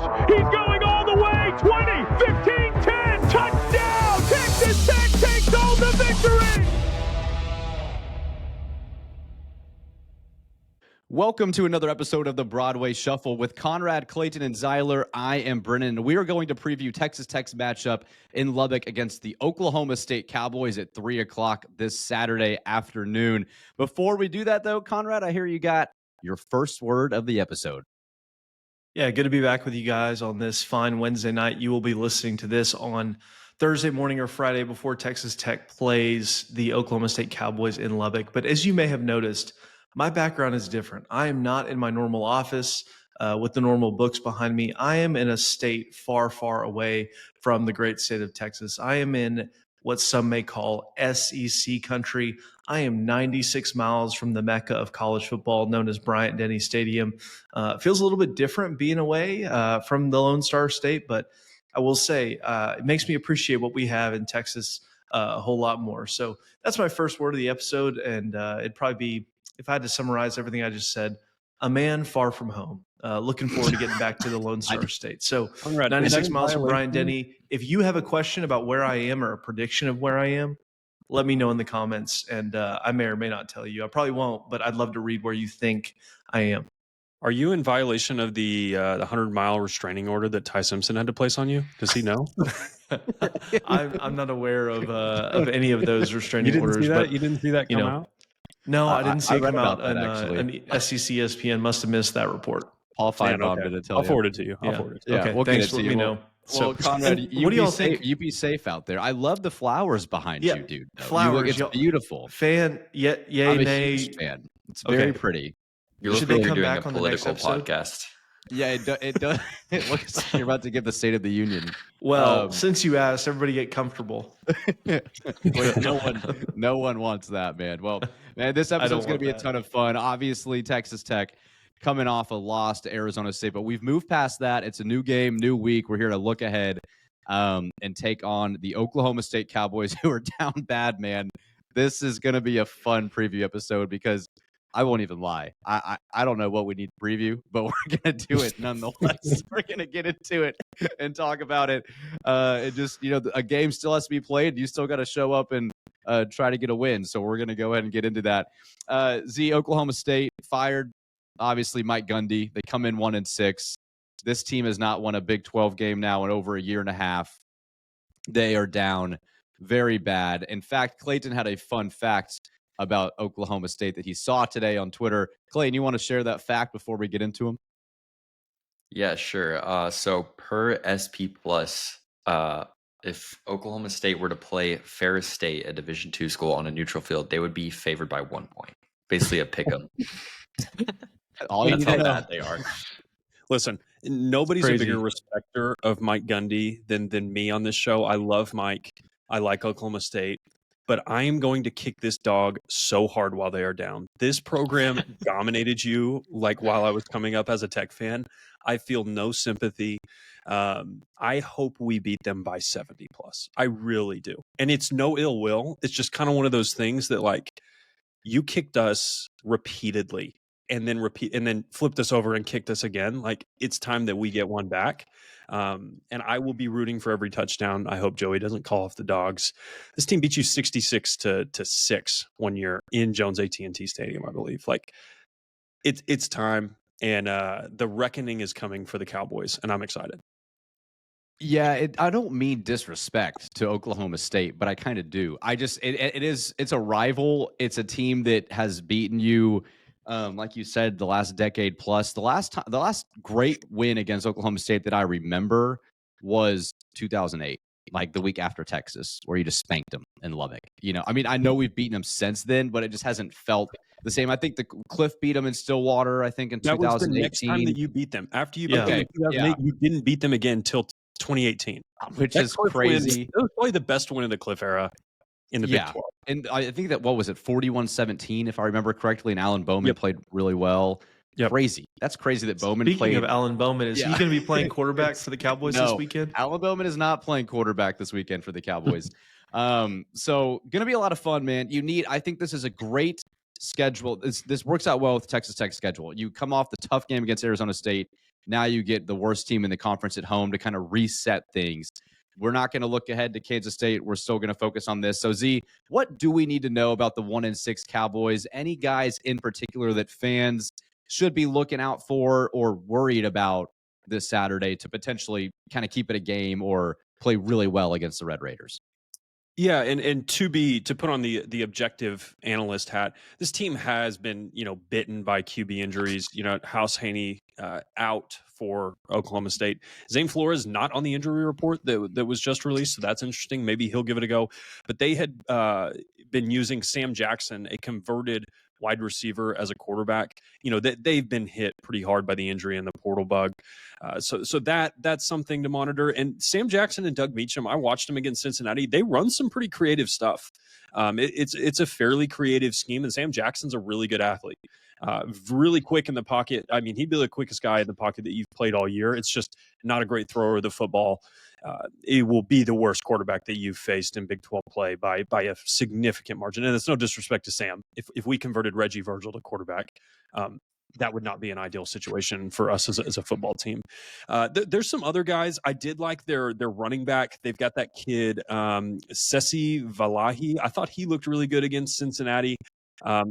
He's going all the way. 20, 15, 10. Touchdown. Texas Tech takes home the victory. Welcome to another episode of the Broadway Shuffle with Conrad, Clayton, and Zyler. I am Brennan. We are going to preview Texas Tech's matchup in Lubbock against the Oklahoma State Cowboys at 3 o'clock this Saturday afternoon. Before we do that, though, Conrad, I hear you got your first word of the episode. Yeah, good to be back with you guys on this fine Wednesday night. You will be listening to this on Thursday morning or Friday before Texas Tech plays the Oklahoma State Cowboys in Lubbock. But as you may have noticed, my background is different. I am not in my normal office with the normal books behind me. I am in a state far, far away from the great state of Texas. I am in what some may call SEC country. I am 96 miles from the mecca of college football, known as Bryant-Denny Stadium. It feels a little bit different being away from the Lone Star State, but I will say it makes me appreciate what we have in Texas a whole lot more. So that's my first word of the episode, and it'd probably be, if I had to summarize everything I just said, a man far from home. Looking forward to getting back to the Lone Star State. So Conrad, 96 miles from Bryant-Denny. If you have a question about where I am or a prediction of where I am, let me know in the comments, and I may or may not tell you. I probably won't, but I'd love to read where you think I am. Are you in violation of the 100-mile restraining order that Ty Simpson had to place on you? Does he know? I'm not aware of any of those restraining orders. But you didn't see that come out? No, I didn't see it come out. That, an SEC ESPN must have missed that report. Paul Feinbaum did it tell you. I'll forward it to you. Yeah. Yeah, okay, thanks for letting me know. Well, Conrad, what do y'all think? You be safe out there. I love the flowers behind you, dude. Flowers, it's beautiful. Yay, I'm a nay. huge fan. It's very pretty. You look like you're doing a political podcast. Yeah, it does. It looks like you're about to give the State of the Union. Well, since you asked, everybody get comfortable. Wait, no one wants that, man. Well, man, this episode's going to be a ton of fun. Obviously, Texas Tech coming off a loss to Arizona State, but we've moved past that. It's a new game, new week. We're here to look ahead and take on the Oklahoma State Cowboys, who are down bad, man. This is going to be a fun preview episode because I won't even lie. I don't know what we need to preview, but we're going to do it nonetheless. We're going to get into it and talk about it. It just, a game still has to be played. You still got to show up and try to get a win. So we're going to go ahead and get into that. Oklahoma State fired, obviously, Mike Gundy. They come in 1-6. This team has not won a Big 12 game now in over a year and a half. They are down very bad. In fact, Clayton had a fun fact about Oklahoma State that he saw today on Twitter. Clayton, you want to share that fact before we get into him? Yeah, sure. So per SP Plus, if Oklahoma State were to play Ferris State, a Division II school, on a neutral field, they would be favored by 1 point. Basically a pick-em. That's how bad they are. Listen, nobody's a bigger respecter of Mike Gundy than me on this show. I love Mike. I like Oklahoma State. But I am going to kick this dog so hard while they are down. This program dominated you like while I was coming up as a Tech fan. I feel no sympathy. I hope we beat them by 70 plus. I really do. And it's no ill will. It's just kind of one of those things that, like, you kicked us repeatedly and then flipped us over and kicked us again. Like, it's time that we get one back. And I will be rooting for every touchdown. I hope Joey doesn't call off the dogs. This team beat you 66-6 1 year in Jones AT&T Stadium, I believe. Like, it's time, and the reckoning is coming for the Cowboys, and I'm excited. Yeah, I don't mean disrespect to Oklahoma State, but I kind of do. It's a rival. It's a team that has beaten you. Like you said, the last decade plus. The last great win against Oklahoma State that I remember was 2008, like the week after Texas, where you just spanked them in Lubbock. I know we've beaten them since then, but it just hasn't felt the same. I think the Cliff beat them in Stillwater, I think, in 2018. That was the next time that you beat them. After you beat them in 2008, you didn't beat them again until 2018. Which is crazy. That was probably the best win of the Cliff era in the Big 12. And I think that, 41-17, if I remember correctly, and Alan Bowman played really well. Yep. Crazy. That's crazy that Bowman played. Speaking of Alan Bowman, is he going to be playing quarterback for the Cowboys this weekend? Alan Bowman is not playing quarterback this weekend for the Cowboys. So going to be a lot of fun, man. I think this is a great schedule. This works out well with Texas Tech's schedule. You come off the tough game against Arizona State. Now you get the worst team in the conference at home to kind of reset things. We're not going to look ahead to Kansas State. We're still going to focus on this. So, Z, what do we need to know about the 1-6 Cowboys? Any guys in particular that fans should be looking out for or worried about this Saturday to potentially kind of keep it a game or play really well against the Red Raiders? Yeah, and to put on the objective analyst hat, this team has been, bitten by QB injuries. House Haney out for Oklahoma State. Zane Flores not on the injury report that was just released, so that's interesting. Maybe he'll give it a go. But they had been using Sam Jackson, a converted wide receiver, as a quarterback. They've been hit pretty hard by the injury and the portal bug. So that's something to monitor. And Sam Jackson and Doug Meacham, I watched them against Cincinnati. They run some pretty creative stuff. It's a fairly creative scheme, and Sam Jackson's a really good athlete. Really quick in the pocket. I mean, he'd be the quickest guy in the pocket that you've played all year. It's just not a great thrower of the football. It will be the worst quarterback that you've faced in Big 12 play by a significant margin. And it's no disrespect to Sam. If we converted Reggie Virgil to quarterback, that would not be an ideal situation for us as a football team. There's some other guys. I did like their running back. They've got that kid, Sesi Valahi. I thought he looked really good against Cincinnati.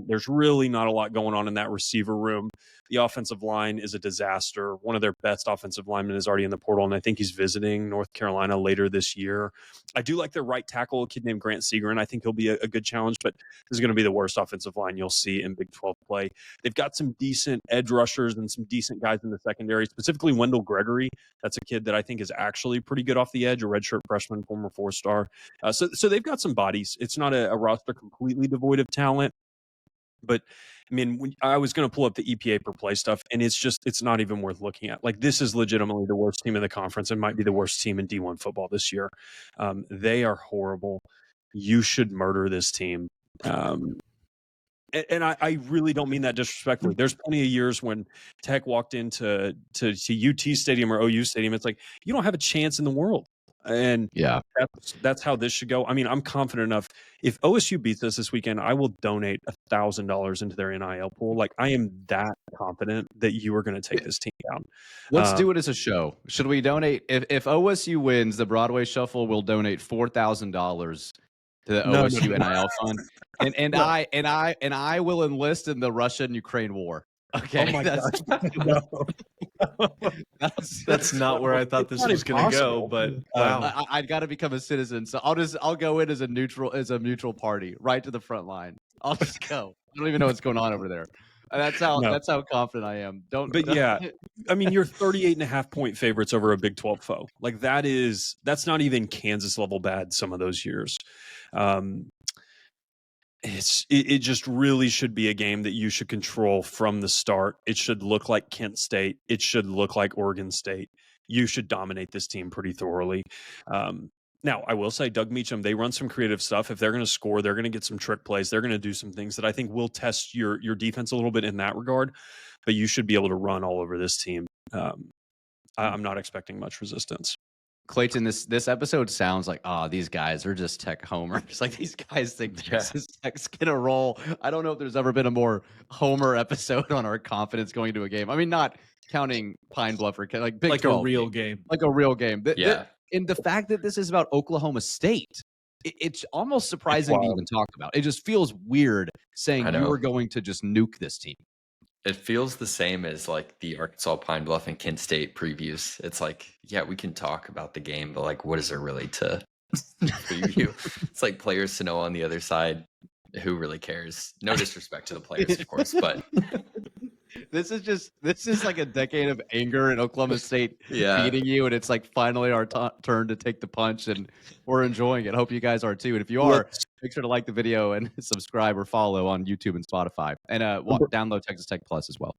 There's really not a lot going on in that receiver room. The offensive line is a disaster. One of their best offensive linemen is already in the portal, and I think he's visiting North Carolina later this year. I do like their right tackle, a kid named Grant Seagren. I think he'll be a good challenge, but this is going to be the worst offensive line you'll see in Big 12 play. They've got some decent edge rushers and some decent guys in the secondary, specifically Wendell Gregory. That's a kid that I think is actually pretty good off the edge, a redshirt freshman, former 4-star. So they've got some bodies. It's not a roster completely devoid of talent. But I mean, I was going to pull up the EPA per play stuff, and it's not even worth looking at. Like, this is legitimately the worst team in the conference and might be the worst team in D1 football this year. They are horrible. You should murder this team. And I really don't mean that disrespectfully. There's plenty of years when Tech walked into UT Stadium or OU Stadium. It's like, you don't have a chance in the world. And yeah, that's how this should go. I mean, I'm confident enough. If OSU beats us this weekend, I will donate $1,000 into their NIL pool. Like, I am that confident that you are going to take this team down. Let's do it as a show. Should we donate? If OSU wins, the Broadway Shuffle will donate $4,000 to the OSU NIL fund, and I will enlist in the Russia-Ukraine war. Okay. Oh my that's not where I thought this was going to go. But wow, I got to become a citizen, so I'll go in as a neutral party, right to the front line. I'll just go. I don't even know what's going on over there. That's how confident I am. Yeah, I mean, you're 38.5 point favorites over a Big 12 foe. Like, that's not even Kansas level bad some of those years. It just really should be a game that you should control from the start. It should look like Kent State. It should look like Oregon State. You should dominate this team pretty thoroughly. Now, I will say, Doug Meacham, they run some creative stuff. If they're going to score, they're going to get some trick plays. They're going to do some things that I think will test your defense a little bit in that regard. But you should be able to run all over this team. I'm not expecting much resistance. Clayton, this episode sounds like, these guys are just Tech homers. Like, these guys think Texas Tech's gonna roll. I don't know if there's ever been a more homer episode on our confidence going into a game. I mean, not counting Pine Bluff or like Big 12 a real game. Like a real game. And the fact that this is about Oklahoma State, it's almost surprising to even talk about. It just feels weird saying you are going to just nuke this team. It feels the same as like the Arkansas, Pine Bluff, and Kent State previews. It's like, yeah, we can talk about the game, but like, what is there really to preview? It's like players to know on the other side. Who really cares? No disrespect to the players, of course, but this is like a decade of anger in Oklahoma State beating you, and it's like finally our turn to take the punch, and we're enjoying it. Hope you guys are too. And if you are, make sure to like the video and subscribe or follow on YouTube and Spotify, and download Texas Tech Plus as well.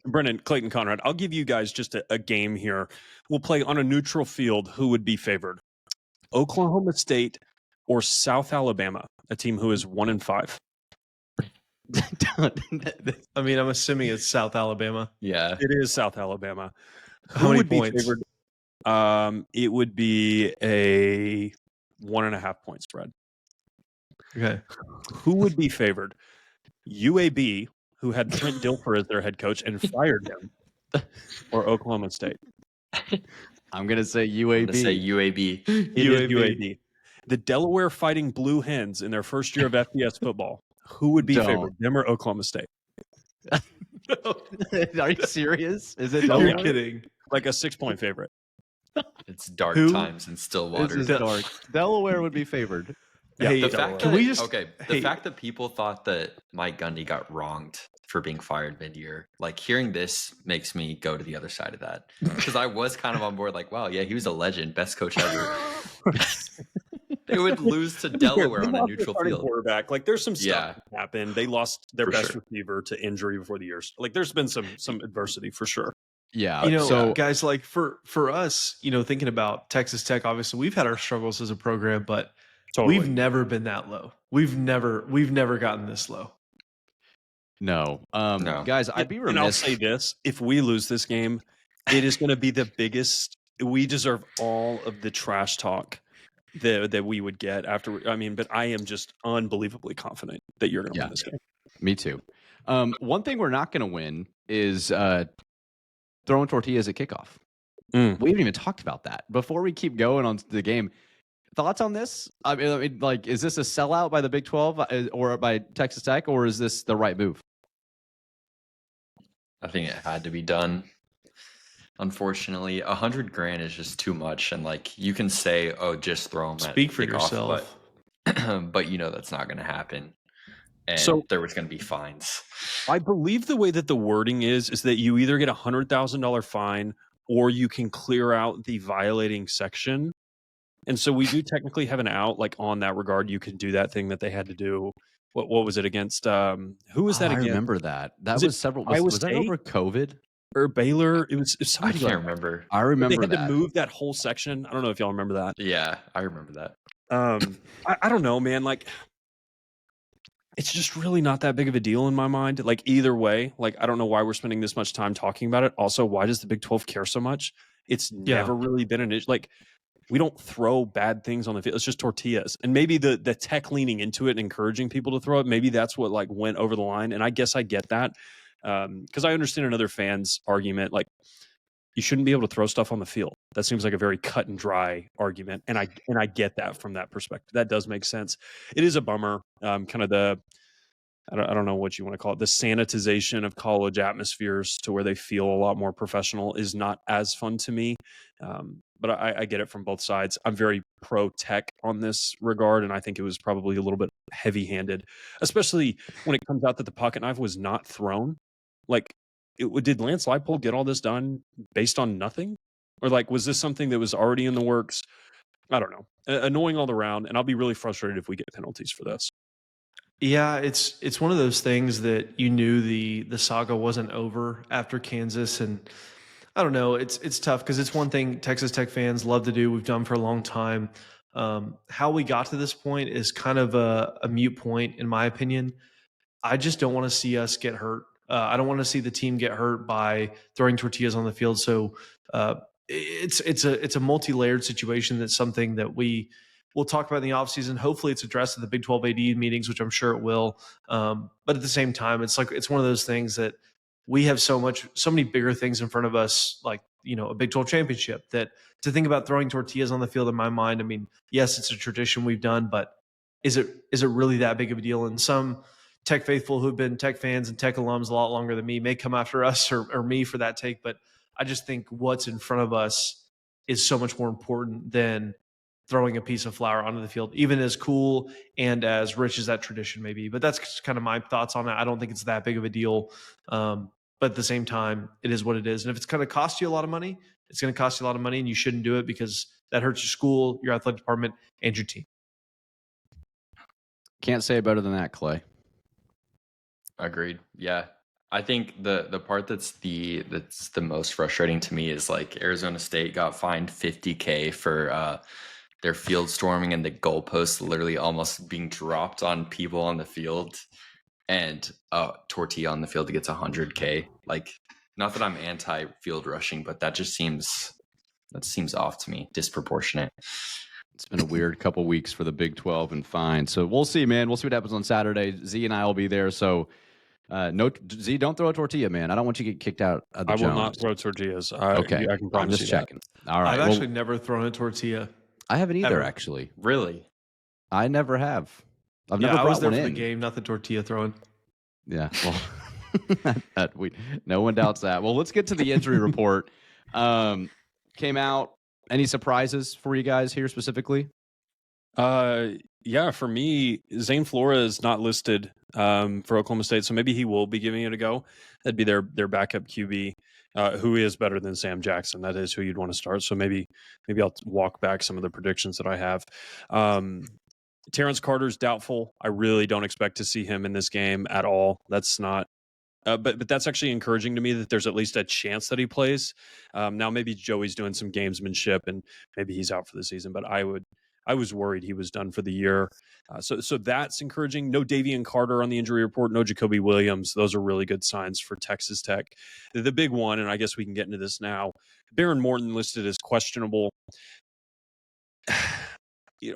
Brennan, Clayton, Conrad, I'll give you guys just a game here. We'll play on a neutral field. Who would be favored? Oklahoma State or South Alabama, a team who is 1-5. I mean, I'm assuming it's South Alabama. Yeah, it is South Alabama. How many points? It would be a 1.5 point spread. Okay. Who would be favored? UAB, who had Trent Dilfer as their head coach and fired him, or Oklahoma State? I'm going to say I'm UAB. gonna say UAB. It is UAB. The Delaware Fighting Blue Hens in their first year of FBS football. Who would be favored, them or Oklahoma State? Are you serious? Is it? You're kidding. Like a 6-point favorite. It's dark times in Stillwater. This is dark. Delaware would be favored. Yeah, hey, the fact that, the fact that people thought that Mike Gundy got wronged for being fired mid-year, like hearing this makes me go to the other side of that, because I was kind of on board, like, wow, yeah, he was a legend, best coach ever. They would lose to Delaware on a neutral field. Quarterback, like there's some stuff that happened. They lost their best receiver to injury before the year. Like there's been some adversity for sure. Yeah, so guys, like for us, thinking about Texas Tech, obviously we've had our struggles as a program, but we've never been that low. We've never gotten this low. No. Guys, I'd be remiss. And I'll say this: if we lose this game, it is going to be the biggest. We deserve all of the trash talk that we would get after. I mean, but I am just unbelievably confident that you're going to win this game. Me too. One thing we're not going to win is throwing tortillas at kickoff. We haven't even talked about that. Before we keep going on the game, thoughts on this? I mean, like, is this a sellout by the Big 12 or by Texas Tech, or is this the right move? I think it had to be done. Unfortunately, $100,000 is just too much, and like you can say, "Oh, just throw them." Speak for yourself. But that's not going to happen. And so there was going to be fines. I believe the way that the wording is that you either get $100,000 fine or you can clear out the violating section. And so we do technically have an out, like on that regard. You can do that thing that they had to do. What was it against? Who was that again? I remember that. That was several. Was that over COVID? Or Baylor? It was I can't remember. I remember they had that. to move that whole section. I don't know if y'all remember that. Yeah, I remember that. I don't know, man. Like, it's just really not that big of a deal in my mind. Like, either way, like, I don't know why we're spending this much time talking about it. Also, why does the Big 12 care so much? It's never really been an issue. Like, we don't throw bad things on the field. It's just tortillas. And maybe the Tech leaning into it and encouraging people to throw it, maybe that's what like went over the line. And I guess I get that. Because I understand another fan's argument, like you shouldn't be able to throw stuff on the field. That seems like a very cut and dry argument, and I get that from that perspective. That does make sense. It is a bummer, kind of the I don't know what you want to call it, the sanitization of college atmospheres to where they feel a lot more professional is not as fun to me. But I get it from both sides. I'm very pro Tech on this regard, and I think it was probably a little bit heavy-handed, especially when it comes out that the pocket knife was not thrown. Like, did Lance Leipold get all this done based on nothing? Or, like, was this something that was already in the works? I don't know. Annoying all around, and I'll be really frustrated if we get penalties for this. Yeah, it's one of those things that you knew the saga wasn't over after Kansas, and I don't know. It's tough because it's one thing Texas Tech fans love to do. We've done for a long time. How we got to this point is kind of a moot point, in my opinion. I just don't want to see us get hurt. I don't want to see the team get hurt by throwing tortillas on the field. So it's a multi-layered situation. That's something that we'll talk about in the offseason. Hopefully it's addressed at the Big 12 AD meetings, which I'm sure it will. But at the same time, it's one of those things that we have so many bigger things in front of us, like, a Big 12 championship, that to think about throwing tortillas on the field, in my mind, I mean, yes, it's a tradition we've done, but is it really that big of a deal? And some Tech faithful who've been Tech fans and Tech alums a lot longer than me may come after us or me for that take, but I just think what's in front of us is so much more important than throwing a piece of flour onto the field, even as cool and as rich as that tradition may be. But that's kind of my thoughts on it. I don't think it's that big of a deal. But at the same time, it is what it is. And if it's going to cost you a lot of money, it's going to cost you a lot of money, and you shouldn't do it because that hurts your school, your athletic department, and your team. Can't say it better than that, Clay. Agreed. Yeah. I think the part that's the most frustrating to me is like Arizona State got fined $50,000 for their field storming and the goalposts literally almost being dropped on people on the field, and Tortilla on the field gets $100,000. Like, not that I'm anti field rushing, but that seems off to me, disproportionate. It's been a weird couple weeks for the Big 12 and fine. So we'll see, man. We'll see what happens on Saturday. Z and I will be there. So No, Z, don't throw a tortilla, man. I don't want you to get kicked out of the I will Jones. not throw tortillas. Okay, I can promise I'm just you checking. All right. I've actually never thrown a tortilla. I haven't either, ever. actually. Really? I never have. I've Yeah, never I brought was there one for the in. game, not the tortilla throwing. Yeah, well, no one doubts that. Well, let's get to the injury report. Came out. Any surprises for you guys here specifically? Yeah, for me, Zane Flores is not listed for Oklahoma State, so maybe he will be giving it a go. That'd be their backup QB, who is better than Sam Jackson. That is who you'd want to start. So maybe I'll walk back some of the predictions that I have. Terrence Carter's doubtful. I really don't expect to see him in this game at all. That's not. But that's actually encouraging to me that there's at least a chance that he plays. Now maybe Joey's doing some gamesmanship and maybe he's out for the season. But I was worried he was done for the year. So that's encouraging. No Davian Carter on the injury report. No Jacoby Williams. Those are really good signs for Texas Tech. The big one, and I guess we can get into this now. Baron Morton listed as questionable.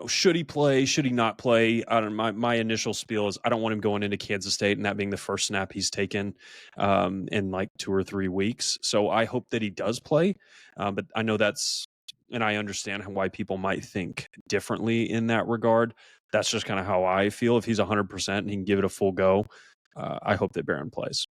Should he play? Should he not play? I don't know. My initial spiel is I don't want him going into Kansas State and that being the first snap he's taken in like 2 or 3 weeks. So I hope that he does play. But I know and I understand why people might think differently in that regard. That's just kind of how I feel. If he's 100% and he can give it a full go, I hope that Baron plays.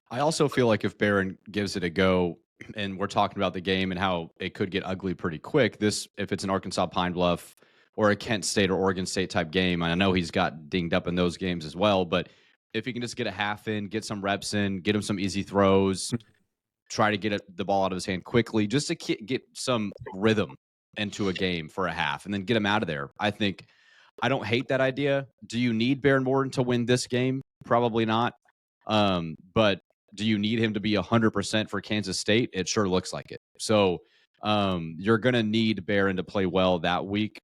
I also feel like if Baron gives it a go, and we're talking about the game and how it could get ugly pretty quick. If it's an Arkansas Pine Bluff or a Kent State or Oregon State type game, and I know he's got dinged up in those games as well, but if he can just get a half in, get some reps in, get him some easy throws, try to get the ball out of his hand quickly, just to get some rhythm into a game for a half and then get him out of there. I don't hate that idea. Do you need Baron Morton to win this game? Probably not. But do you need him to be 100% for Kansas State? It sure looks like it. So you're going to need Baron to play well that week.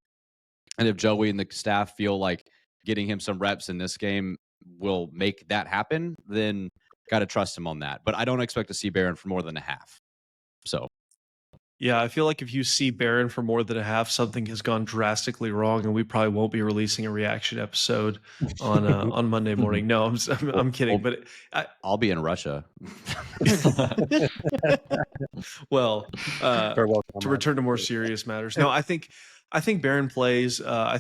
And if Joey and the staff feel like getting him some reps in this game will make that happen, then got to trust him on that. But I don't expect to see Baron for more than a half. So. Yeah, I feel like if you see Baron for more than a half, something has gone drastically wrong, and we probably won't be releasing a reaction episode on Monday morning. No, I'm kidding, but I'll be in Russia. Well, to return to more serious matters. No, I think Baron plays. I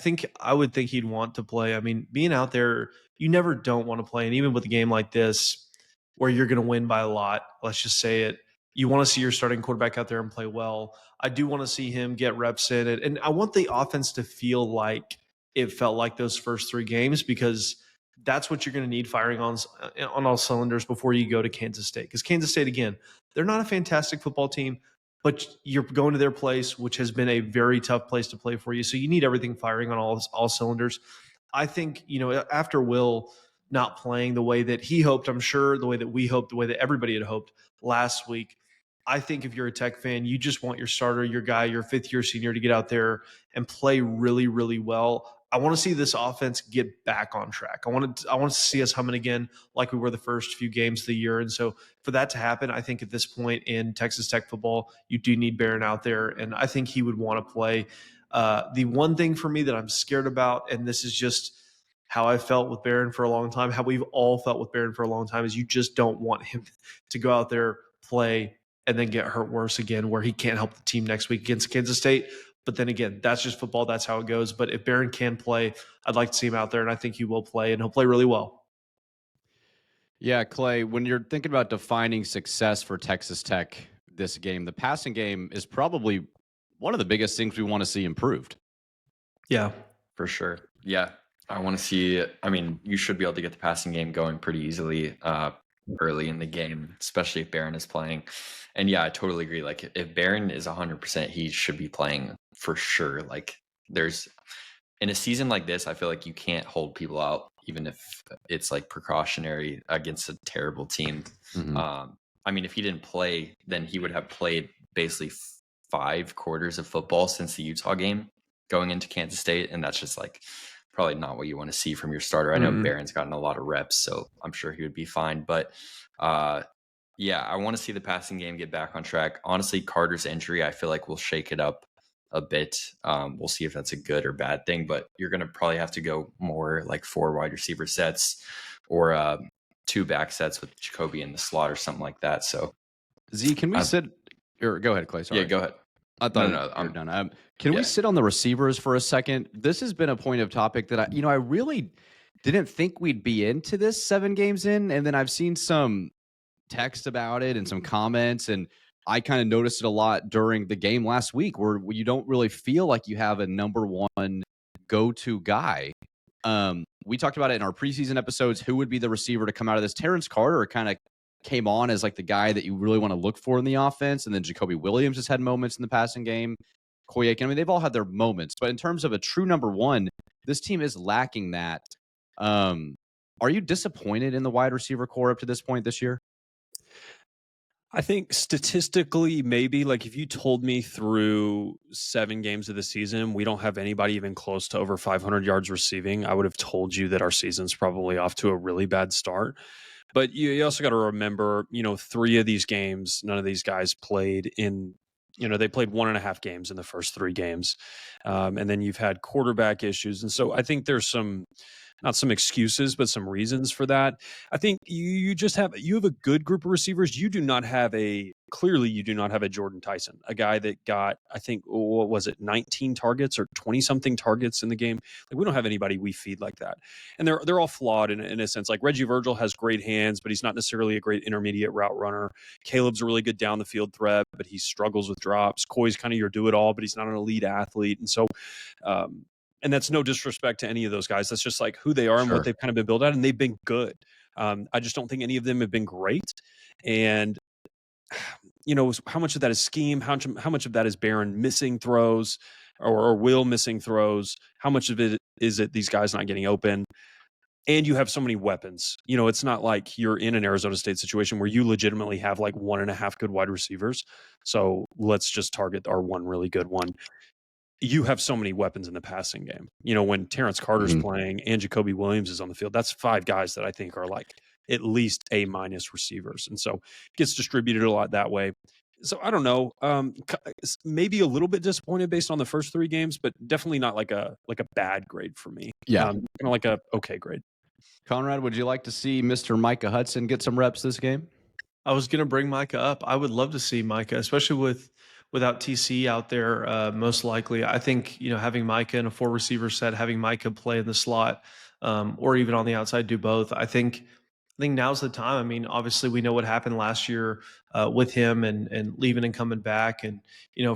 would think he'd want to play. I mean, being out there, you never don't want to play, and even with a game like this, where you're going to win by a lot, let's just say it. You want to see your starting quarterback out there and play well. I do want to see him get reps in it. And I want the offense to feel like it felt like those first 3 games, because that's what you're going to need firing on all cylinders before you go to Kansas State. Because Kansas State, again, they're not a fantastic football team, but you're going to their place, which has been a very tough place to play for you. So you need everything firing on all cylinders. I think, after Will not playing the way that he hoped, I'm sure the way that we hoped, the way that everybody had hoped last week, I think if you're a Tech fan, you just want your starter, your guy, your 5th-year senior to get out there and play really, really well. I want to see this offense get back on track. I want to see us humming again like we were the first few games of the year. And so for that to happen, I think at this point in Texas Tech football, you do need Baron out there, and I think he would want to play. The one thing for me that I'm scared about, and this is just how I felt with Baron for a long time, how we've all felt with Baron for a long time, is you just don't want him to go out there, play, and then get hurt worse again, where he can't help the team next week against Kansas State. But then again, that's just football. That's how it goes. But if Baron can play, I'd like to see him out there, and I think he will play, and he'll play really well. Yeah, Clay, when you're thinking about defining success for Texas Tech this game, the passing game is probably one of the biggest things we want to see improved. Yeah, for sure. Yeah, I want to see – I mean, you should be able to get the passing game going pretty easily early in the game, especially if Baron is playing. And yeah, I totally agree. Like, if Baron is 100%, he should be playing for sure. Like, in a season like this, I feel like you can't hold people out, even if it's like precautionary against a terrible team. Mm-hmm. I mean, if he didn't play, then he would have played basically 5 quarters of football since the Utah game going into Kansas State. And that's just like probably not what you want to see from your starter. I know Baron's gotten a lot of reps, so I'm sure he would be fine. But yeah, I want to see the passing game get back on track. Honestly, Carter's injury, I feel like will shake it up a bit. We'll see if that's a good or bad thing, but you're going to probably have to go more like 4 wide receiver sets or 2 back sets with Jacoby in the slot or something like that. So, Z, can we sit? Or go ahead, Clay. Sorry. Yeah, go ahead. I thought I'm done. Can we sit on the receivers for a second? This has been a point of topic that I really didn't think we'd be into this 7 games in, and then I've seen some text about it and some comments, and I kind of noticed it a lot during the game last week, where you don't really feel like you have a number one go-to guy. We talked about it in our preseason episodes. Who would be the receiver to come out of this? Terrence Carter kind of came on as like the guy that you really want to look for in the offense. And then Jacoby Williams has had moments in the passing game. Koyek, I mean, they've all had their moments. But in terms of a true number one, this team is lacking that. Are you disappointed in the wide receiver core up to this point this year? I think statistically, maybe, like if you told me through 7 games of the season, we don't have anybody even close to over 500 yards receiving, I would have told you that our season's probably off to a really bad start. But you also got to remember, 3 of these games, none of these guys played in, they played 1.5 games in the first 3 games. And then you've had quarterback issues. And so I think there's not some excuses, but some reasons for that. I think you have a good group of receivers. You do not have a Jordan Tyson, a guy that got, I think, 19 targets or 20 something targets in the game. Like, we don't have anybody we feed like that. And they're all flawed in a sense. Like, Reggie Virgil has great hands, but he's not necessarily a great intermediate route runner. Caleb's a really good down the field threat, but he struggles with drops. Coy's kind of your do it all, but he's not an elite athlete. And so, and that's no disrespect to any of those guys. That's just like who they are and what they've kind of been built at, and they've been good. I just don't think any of them have been great. And, how much of that is scheme? How much of that is Barron missing throws or Will missing throws? How much of it is it these guys not getting open? And you have so many weapons. It's not like you're in an Arizona State situation where you legitimately have like 1.5 good wide receivers. So let's just target our one really good one. You have so many weapons in the passing game. When Terrence Carter's playing and Jacoby Williams is on the field, that's 5 guys that I think are like at least A- receivers. And so it gets distributed a lot that way. So I don't know, maybe a little bit disappointed based on the first 3 games, but definitely not like a bad grade for me. Yeah. Kind of like a okay grade. Conrad, would you like to see Mr. Micah Hudson get some reps this game? I was going to bring Micah up. I would love to see Micah, especially without TC out there, most likely. I think, having Micah in a 4 receiver set, having Micah play in the slot, or even on the outside, do both. I think now's the time. I mean, obviously we know what happened last year with him and leaving and coming back. And,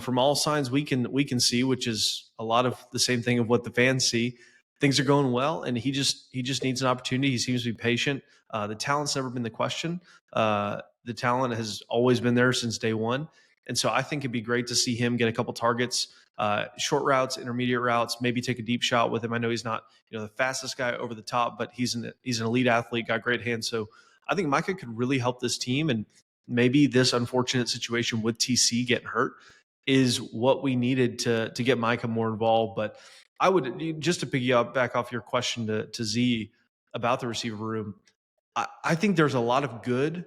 from all signs we can see, which is a lot of the same thing of what the fans see, things are going well. And he just needs an opportunity. He seems to be patient. The talent's never been the question. The talent has always been there since day one. And so I think it'd be great to see him get a couple targets, short routes, intermediate routes, maybe take a deep shot with him. I know he's not, the fastest guy over the top, but he's an elite athlete, got great hands. So I think Micah could really help this team. And maybe this unfortunate situation with TC getting hurt is what we needed to get Micah more involved. But I would, just to piggyback off your question to Z about the receiver room, I think there's a lot of good,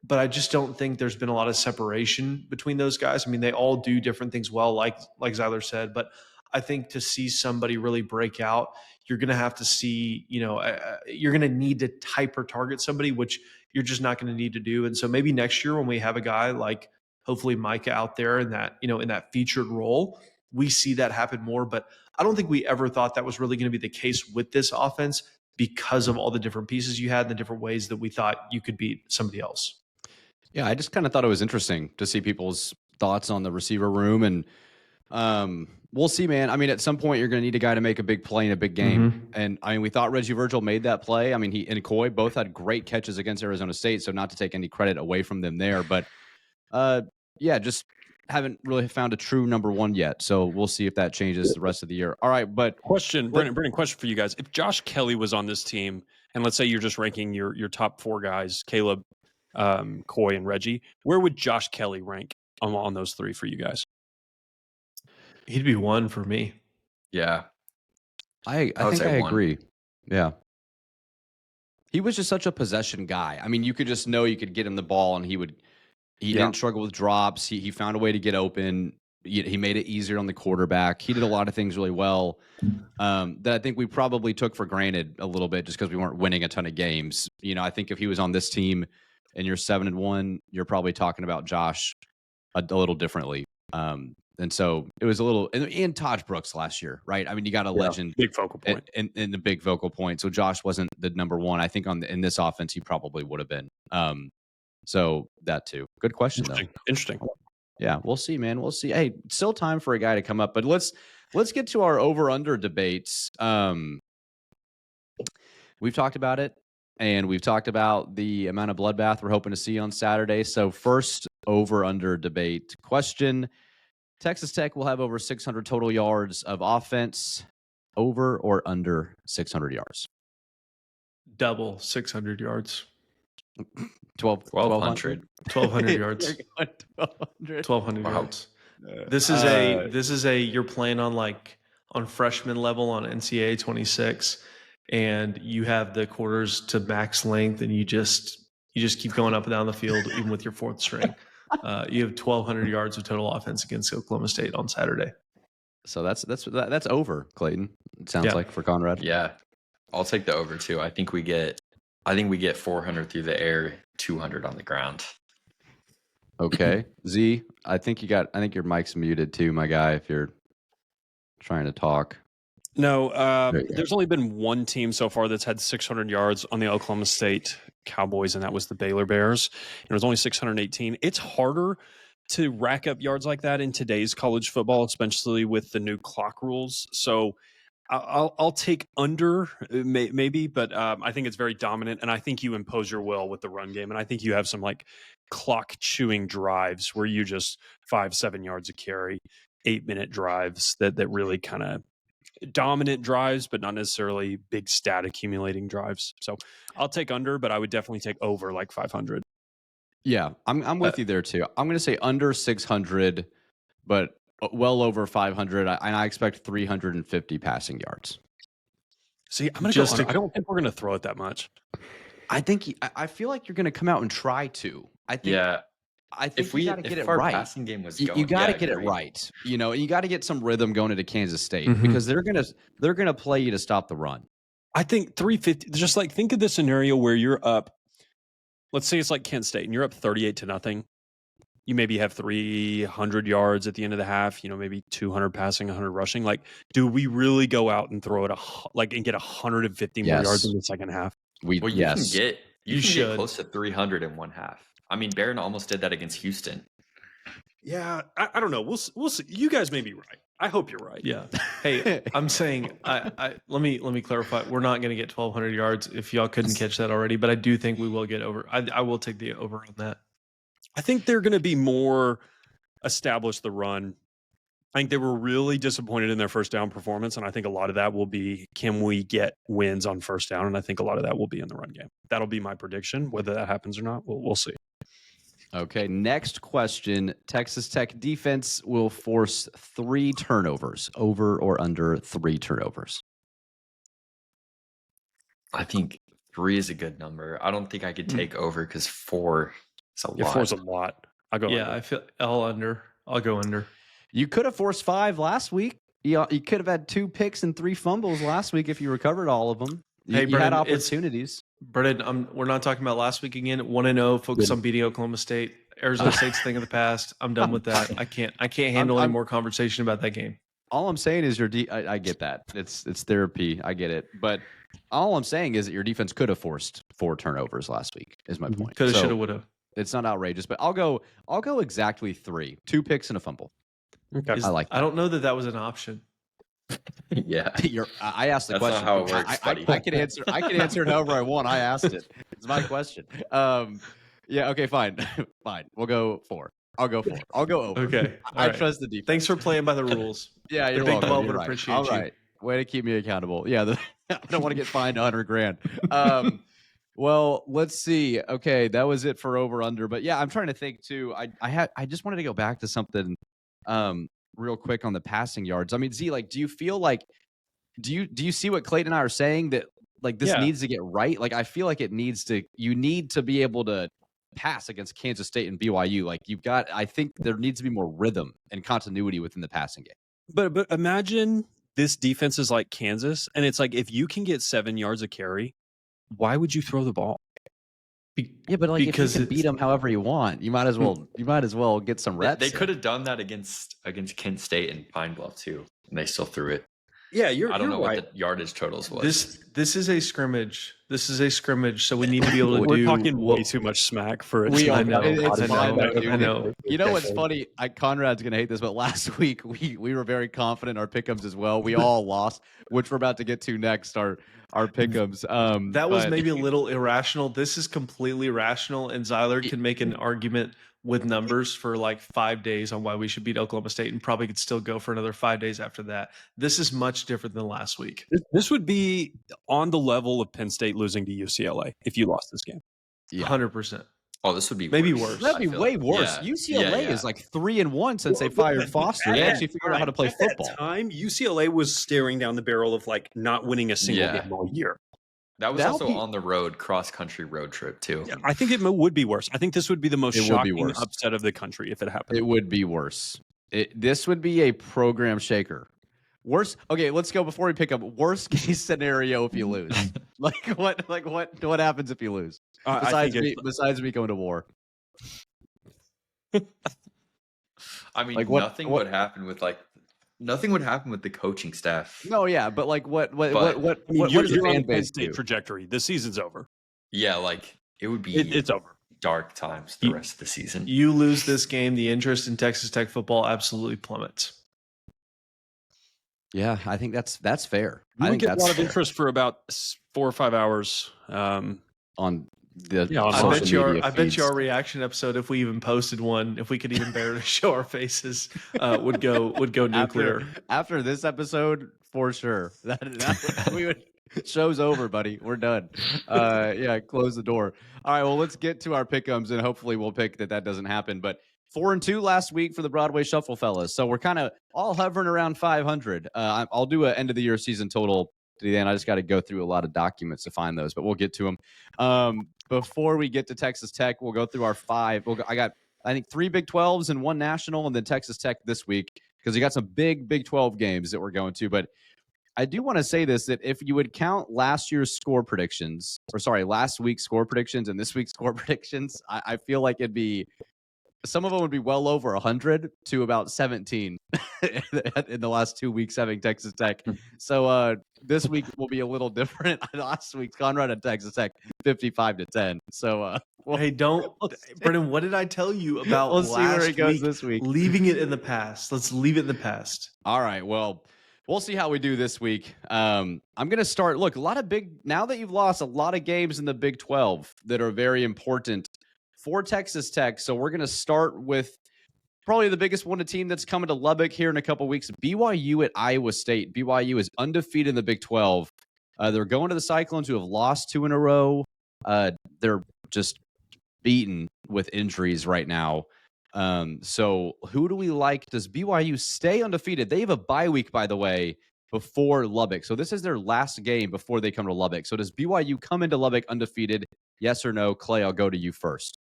but I just don't think there's been a lot of separation between those guys. I mean, they all do different things well, like Zyler said, but I think to see somebody really break out, you're going to have to see, you're going to need to type or target somebody, which you're just not going to need to do. And so maybe next year when we have a guy like hopefully Micah out there in that, in that featured role, we see that happen more. But I don't think we ever thought that was really going to be the case with this offense because of all the different pieces you had and the different ways that we thought you could beat somebody else. Yeah, I just kind of thought it was interesting to see people's thoughts on the receiver room. And we'll see, man. I mean, at some point, you're going to need a guy to make a big play in a big game. Mm-hmm. And I mean, we thought Reggie Virgil made that play. I mean, he and Coy both had great catches against Arizona State. So not to take any credit away from them there. But yeah, just haven't really found a true number one yet. So we'll see if that changes the rest of the year. All right, but Brennan, question for you guys. If Josh Kelly was on this team, and let's say you're just ranking your top 4 guys, Caleb, Coy, and Reggie, where would Josh Kelly rank on those 3 for you guys? He'd be 1 for me. Yeah. I think I agree. Yeah. He was just such a possession guy. I mean, you could just know you could get him the ball and he didn't struggle with drops. He found a way to get open. He made it easier on the quarterback. He did a lot of things really well that I think we probably took for granted a little bit just because we weren't winning a ton of games. I think if he was on this team and you're 7-1, you're probably talking about Josh a little differently. And so it was a little, and Taj Brooks last year, right? I mean, you got a legend, big focal point, and the big focal point. So Josh wasn't the number one. I think in this offense, he probably would have been. So that too. Good question though. Interesting. Yeah, we'll see, man. We'll see. Hey, still time for a guy to come up, but let's get to our over/under debates. We've talked about it, and we've talked about the amount of bloodbath we're hoping to see on Saturday. So first over/under debate question: Texas Tech will have over 600 total yards of offense. Over or under 600 yards? Double 600 yards. 1,200. 1,200 yards. 1,200 yards. This is a you're playing on freshman level on NCAA 26, and you have the quarters to max length, and you just keep going up and down the field even with your fourth string. You have 1,200 yards of total offense against Oklahoma State on Saturday. So that's over, Clayton. It sounds like for Conrad. Yeah, I'll take the over too. I think we get 400 through the air, 200 on the ground. Okay, Z. I think your mic's muted too, my guy. If you're trying to talk. No, there's only been one team so far that's had 600 yards on the Oklahoma State Cowboys, and that was the Baylor Bears. And it was only 618. It's harder to rack up yards like that in today's college football, especially with the new clock rules. So I'll take under maybe, but I think it's very dominant, and I think you impose your will with the run game, and I think you have some clock chewing drives where you just 5-7 yards a carry, 8-minute drives that really kind of dominant drives, but not necessarily big stat accumulating drives. So I'll take under, but I would definitely take over 500. Yeah, I'm with you there too. I'm going to say under 600, but well over 500, and I expect 350 passing yards. See, I'm going to go under. I don't think we're going to throw it that much. I feel like you're going to come out and try to. I think if you got to get it right. Passing game was going, you got to get it right. You got to get some rhythm going into Kansas State because they're gonna play you to stop the run. I think 350. Just think of the scenario where you're up. Let's say it's like Kent State, and you're up 38-0. You maybe have 300 yards at the end of the half. Maybe 200 passing, 100 rushing. Do we really go out and throw it and get 150 more yards in the second half? You can get close to 300 in one half. I mean, Barron almost did that against Houston. Yeah, I don't know. We'll see. You guys may be right. I hope you're right. Yeah. Hey, I'm saying, let me clarify. We're not going to get 1,200 yards if y'all couldn't catch that already, but I do think we will get over. I will take the over on that. I think they're going to be more establish the run. I think they were really disappointed in their first down performance, and I think a lot of that will be, can we get wins on first down? And I think a lot of that will be in the run game. That'll be my prediction. Whether that happens or not, we'll see. Okay, next question. Texas Tech defense will force 3 turnovers. Over or under 3 turnovers? I think 3 is a good number. I don't think I could take over because 4 is a lot. 4 is a lot. I'll go under. I feel all under. I'll go under. You could have forced 5 last week. You could have had 2 picks and 3 fumbles last week if you recovered all of them. You had opportunities. Brennan, we're not talking about last week again. 1-0, focus on beating Oklahoma State. Arizona State's thing of the past. I'm done with that. I can't handle any more conversation about that game. All I'm saying is I get that. It's therapy. I get it. But all I'm saying is that your defense could have forced 4 turnovers last week, is my point. Could have, should have, would have. It's not outrageous, but I'll go exactly 3. 2 picks and a fumble. Okay. I like that. I don't know that was an option. Yeah. I asked the That's question. Not how it works, buddy. I can answer it however I want. I asked it. It's my question. Yeah, okay, fine. Fine. We'll go 4. I'll go 4. I'll go over. Okay. I trust the defense. Thanks for playing by the rules. Yeah, you're the welcome. Big 12 would right. appreciate All you. right. Way to keep me accountable. Yeah, I don't want to get fined $100,000. Well, let's see. Okay, that was it for over under. But yeah, I'm trying to think too. I just wanted to go back to something real quick on the passing yards. I mean, Z, do you feel do you see what Clayton and I are saying that this needs to get right? I feel like you need to be able to pass against Kansas State and BYU. Like I think there needs to be more rhythm and continuity within the passing game. But imagine this defense is like Kansas, and it's like if you can get 7 yards a carry, why would you throw the ball? Yeah, but like because if you can beat them however you want, you might as well get some reps. They could have done that against Kent State and Pine Bluff too, and they still threw it. Yeah, I don't know what the yardage totals was. This is a scrimmage. This is a scrimmage, so we need to be able to We're talking way too much smack for it. I know. You know what's funny? Conrad's gonna hate this, but last week we were very confident in our pick'ems as well. We all lost, which we're about to get to next. Our pick'ems. That was maybe a little irrational. This is completely rational, and Zyler can make an argument with numbers for like 5 days on why we should beat Oklahoma State, and probably could still go for another 5 days after that. This is much different than last week. This would be on the level of Penn State losing to UCLA if you lost this game. 100%. Oh, this would be maybe worse. That'd be way worse. Yeah. UCLA is like 3-1 since they fired Foster. They actually figured out how to play football. At that time, UCLA was staring down the barrel of like not winning a single game all year. That was also on the road, cross-country road trip, too. Yeah, I think it would be worse. I think this would be the most shocking upset of the country if it happened. It would be worse. This would be a program shaker. Worst. Okay, let's go before we pick up. Worst case scenario if you lose. What happens if you lose? Besides me going to war. I mean, nothing would happen with the coaching staff. No, yeah, but like what you're on the Penn State trajectory. The season's over. Yeah, like it would be. It's over. Dark times the rest of the season. You lose this game, the interest in Texas Tech football absolutely plummets. Yeah, I think that's fair. I think get a lot of interest for about 4 or 5 hours on the. Yeah, I bet you our reaction episode, if we even posted one, if we could even bear to show our faces, would go nuclear. After this episode, for sure. That we would. Show's over, buddy. We're done. Close the door. All right, well, let's get to our pick'ems, and hopefully we'll pick that doesn't happen. But 4-2 last week for the Broadway Shuffle, fellas. So we're kind of all hovering around 500. I'll do an end of the year season total to the end. I just got to go through a lot of documents to find those, but we'll get to them. Before we get to Texas Tech, we'll go through our 5. I got, I think, 3 Big 12s and 1 national, and then Texas Tech this week because you got some big Big 12 games that we're going to. But I do want to say this, that if you would count last week's score predictions and this week's score predictions, I feel like some of them would be well over 100 to about 17 in the last 2 weeks having Texas Tech. So this week will be a little different. Last week's Conrad and Texas Tech 55-10. So hey, Brennan, what did I tell you about we'll see where it goes this week. Leaving it in the past. Let's leave it in the past. All right. Well, we'll see how we do this week. I'm going to start. Look, now that you've lost a lot of games in the Big 12 that are very important for Texas Tech. So we're going to start with probably the biggest one, a team that's coming to Lubbock here in a couple weeks, BYU at Iowa State. BYU is undefeated in the Big 12. They're going to the Cyclones, who have lost 2 in a row. They're just beaten with injuries right now. So who do we like? Does BYU stay undefeated? They have a bye week, by the way, before Lubbock. So this is their last game before they come to Lubbock. So does BYU come into Lubbock undefeated? Yes or no? Clay, I'll go to you first.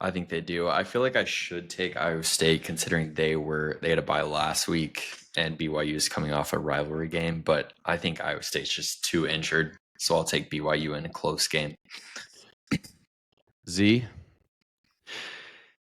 I think they do. I feel like I should take Iowa State considering they had a bye last week and BYU is coming off a rivalry game, but I think Iowa State's just too injured. So I'll take BYU in a close game. Z?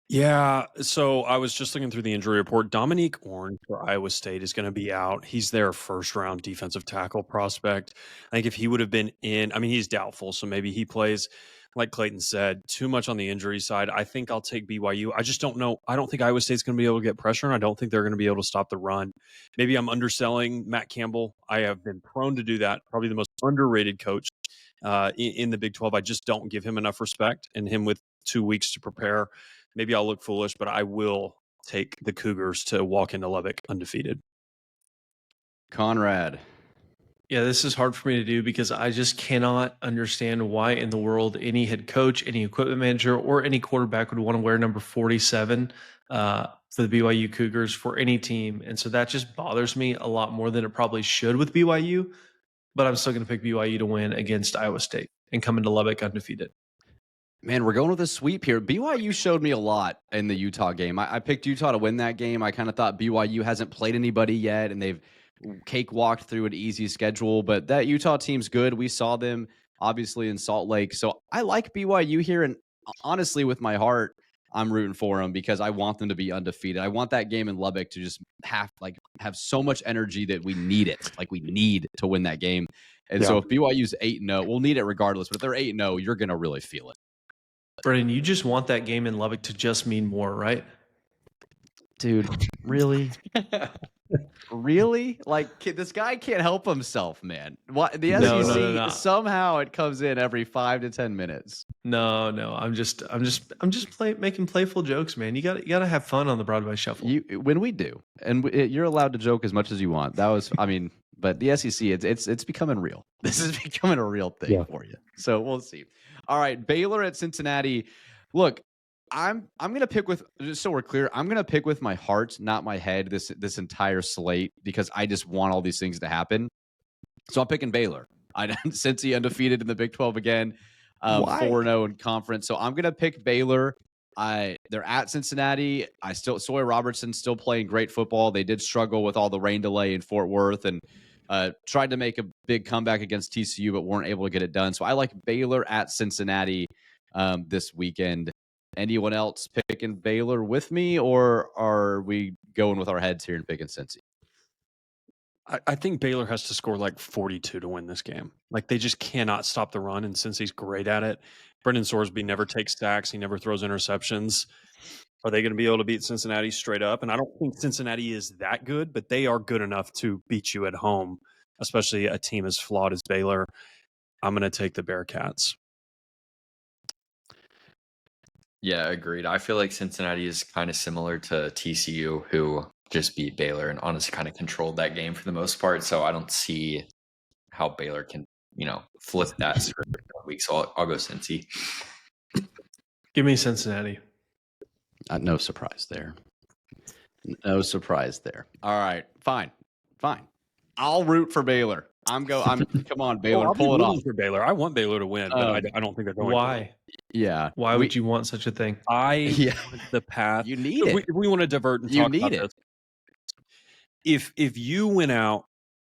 Yeah, so I was just looking through the injury report. Dominique Orange for Iowa State is going to be out. He's their first-round defensive tackle prospect. I think if he would have been in, he's doubtful, so maybe he plays. Like Clayton said, too much on the injury side. I think I'll take BYU. I just don't know. I don't think Iowa State's going to be able to get pressure, and I don't think they're going to be able to stop the run. Maybe I'm underselling Matt Campbell. I have been prone to do that. Probably the most underrated coach in the Big 12. I just don't give him enough respect, and him with 2 weeks to prepare. Maybe I'll look foolish, but I will take the Cougars to walk into Lubbock undefeated. Conrad. Yeah, this is hard for me to do because I just cannot understand why in the world any head coach, any equipment manager, or any quarterback would want to wear number 47 for the BYU Cougars for any team. And so that just bothers me a lot more than it probably should with BYU. But I'm still going to pick BYU to win against Iowa State and come into Lubbock undefeated. Man, we're going with a sweep here. BYU showed me a lot in the Utah game. I picked Utah to win that game. I kind of thought BYU hasn't played anybody yet, and they've cakewalked through an easy schedule. But that Utah team's good. We saw them, obviously, in Salt Lake. So I like BYU here. And honestly, with my heart, I'm rooting for them because I want them to be undefeated. I want that game in Lubbock to just have so much energy that we need it. Like, we need to win that game. And so if BYU's 8-0, we'll need it regardless. But if they're 8-0, you're going to really feel it. Brennan, you just want that game in Lubbock to just mean more, right? Dude, really? Really? Like, this guy can't help himself, man. What the SEC? No. Somehow it comes in every 5 to 10 minutes. No. I'm just making playful jokes, man. You got to have fun on the Broadway Shuffle. When we do, and you're allowed to joke as much as you want. That was, but the SEC, it's becoming real. This is becoming a real thing for you. So we'll see. All right, Baylor at Cincinnati. Look, I'm gonna pick with, just so we're clear, I'm gonna pick with my heart, not my head, this entire slate, because I just want all these things to happen. So I'm picking Baylor. Cincy undefeated in the Big 12 again, 4-0 in conference. So I'm gonna pick Baylor. They're at Cincinnati. Soy Robertson's still playing great football. They did struggle with all the rain delay in Fort Worth and tried to make a big comeback against TCU, but weren't able to get it done. So I like Baylor at Cincinnati this weekend. Anyone else picking Baylor with me, or are we going with our heads here and picking Cincy? I think Baylor has to score like 42 to win this game. Like, they just cannot stop the run, and Cincy's great at it. Brendan Sorsby never takes sacks. He never throws interceptions. Are they going to be able to beat Cincinnati straight up? And I don't think Cincinnati is that good, but they are good enough to beat you at home, especially a team as flawed as Baylor. I'm going to take the Bearcats. Yeah, agreed. I feel like Cincinnati is kind of similar to TCU, who just beat Baylor and honestly kind of controlled that game for the most part. So I don't see how Baylor can, flip that script week. So I'll go Cincy. Give me Cincinnati. No surprise there. No surprise there. All right, fine. I'll root for Baylor. Come on, Baylor, pull it off for Baylor. I want Baylor to win, but I don't think they're going. Why? Yeah. Why would you want such a thing? The path. You need it. We want to divert and talk about this. If you win out,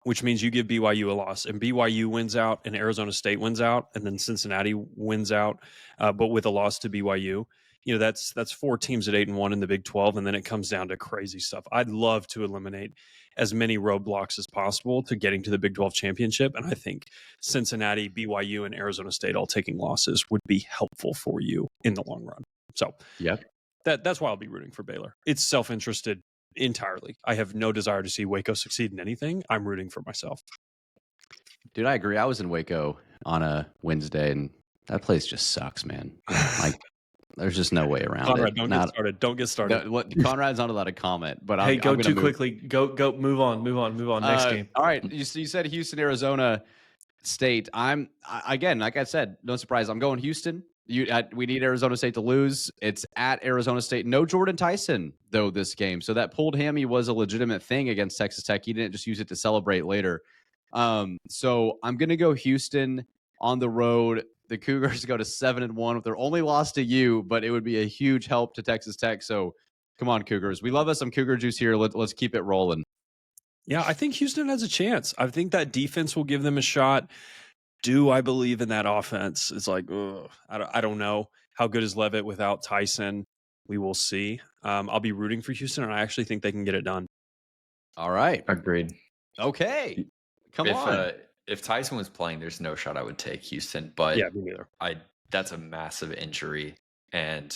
which means you give BYU a loss, and BYU wins out, and Arizona State wins out, and then Cincinnati wins out, but with a loss to BYU, that's 4 teams at 8-1 in the Big 12, and then it comes down to crazy stuff. I'd love to eliminate as many roadblocks as possible to getting to the Big 12 championship, and I think Cincinnati, BYU, and Arizona State all taking losses would be helpful for you in the long run. So that's why I'll be rooting for Baylor. It's self-interested entirely. I have no desire to see Waco succeed in anything. I'm rooting for myself. Dude, I agree. I was in Waco on a Wednesday, and that place just sucks, man. Like, there's just no way around Conrad, it. Don't get started. Conrad's not allowed to comment, but I'm too quickly. Go. Move on. Next game. All right. You said Houston, Arizona State. Again, like I said, no surprise. I'm going Houston. We need Arizona State to lose. It's at Arizona State. No Jordan Tyson, though, this game. So that pulled hammy was a legitimate thing against Texas Tech. He didn't just use it to celebrate later. So I'm going to go Houston on the road. The Cougars go to 7-1 with their only loss to you, but it would be a huge help to Texas Tech. So come on, Cougars. We love us some Cougar juice here. Let's keep it rolling. Yeah, I think Houston has a chance. I think that defense will give them a shot. Do I believe in that offense? It's like, I don't know. How good is Leavitt without Tyson? We will see. I'll be rooting for Houston, and I actually think they can get it done. All right. Agreed. Okay. Come on. If Tyson was playing, there's no shot I would take Houston. But yeah, me neither. That's a massive injury. And,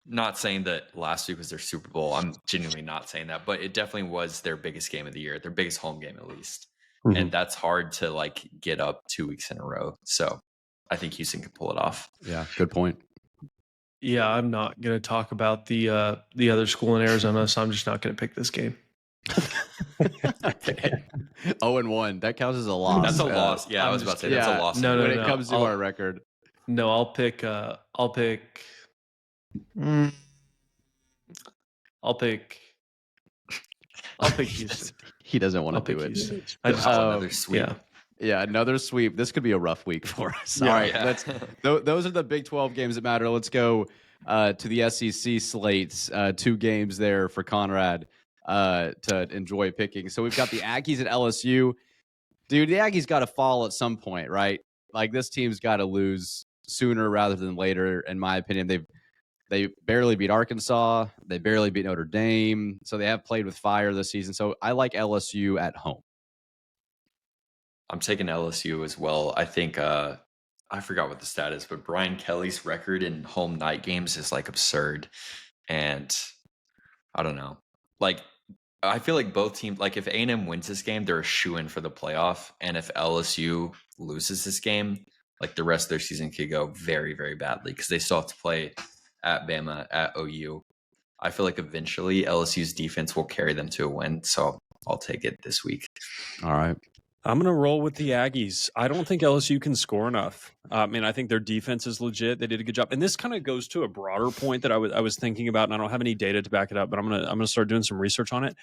not saying that last week was their Super Bowl. I'm genuinely not saying that. But it definitely was their biggest game of the year, their biggest home game at least. Mm-hmm. And that's hard to get up 2 weeks in a row. So I think Houston could pull it off. Yeah, good point. Yeah, I'm not going to talk about the other school in Arizona, so I'm just not going to pick this game. Okay. 0-1. That counts as a loss. That's a loss. Yeah, I was about to say that's a loss. No, when it comes to our record. No, I'll pick Houston. He doesn't want to do it. I just another sweep. Yeah. Yeah, another sweep. This could be a rough week for us. Yeah, All right, yeah. those are the Big 12 games that matter. Let's go to the SEC slates. 2 games there for Conrad to enjoy picking. So we've got the Aggies at LSU. Dude, the Aggies got to fall at some point, right? Like, this team's got to lose sooner rather than later, in my opinion. They barely beat Arkansas. They barely beat Notre Dame. So they have played with fire this season. So I like LSU at home. I'm taking LSU as well. I think I forgot what the stat is, but Brian Kelly's record in home night games is like absurd. And I don't know. Like, I feel like both teams, like if A&M wins this game, they're a shoo-in for the playoff. And if LSU loses this game, like the rest of their season could go very, very badly because they still have to play at Bama, at OU. I feel like eventually LSU's defense will carry them to a win. So I'll take it this week. All right. I'm going to roll with the Aggies. I don't think LSU can score enough. I think their defense is legit. They did a good job. And this kind of goes to a broader point that I was thinking about, and I don't have any data to back it up, but I'm going to start doing some research on it.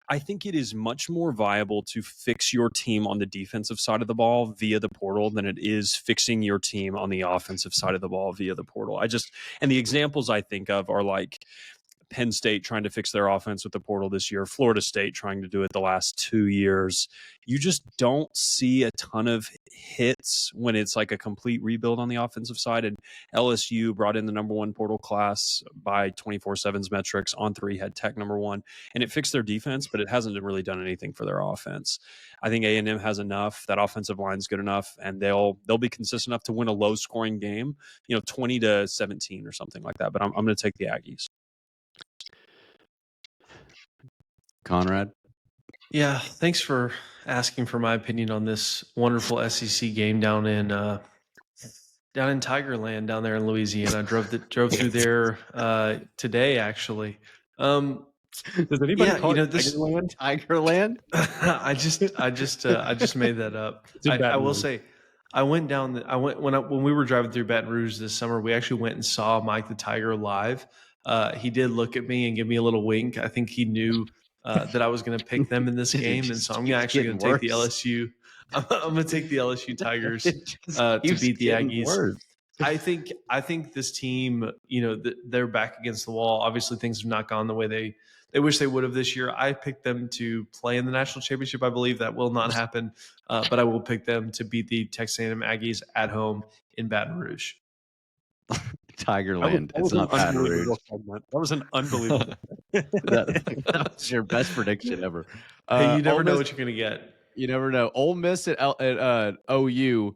I think it is much more viable to fix your team on the defensive side of the ball via the portal than it is fixing your team on the offensive side of the ball via the portal. And the examples I think of are like Penn State trying to fix their offense with the portal this year, Florida State trying to do it the last 2 years. You just don't see a ton of hits when it's like a complete rebuild on the offensive side. And LSU brought in the number 1 portal class by 24/7's metrics. On3 had Tech number 1, and it fixed their defense, but it hasn't really done anything for their offense. I think A&M has enough. That offensive line is good enough, and they'll be consistent enough to win a low scoring game, 20-17 or something like that. But I'm going to take the Aggies. Conrad? Yeah, thanks for asking for my opinion on this wonderful SEC game down in Tigerland down there in Louisiana. I drove through there today, actually. Does anybody call it Tigerland? Tigerland? I just made that up. I will say, I went down. When we were driving through Baton Rouge this summer. We actually went and saw Mike the Tiger live. He did look at me and give me a little wink. I think he knew that I was going to pick them in this game, and so I'm actually going to take the LSU. I'm going to take the LSU Tigers to beat the Aggies. Worse. I think this team, they're back against the wall. Obviously, things have not gone the way they wish they would have this year. I picked them to play in the national championship. I believe that will not happen, but I will pick them to beat the Texas A&M Aggies at home in Baton Rouge. Tigerland. It's not Baton Rouge. That was an unbelievable. that was your best prediction ever. Hey, you never know what you're going to get. You never know. Ole Miss at OU.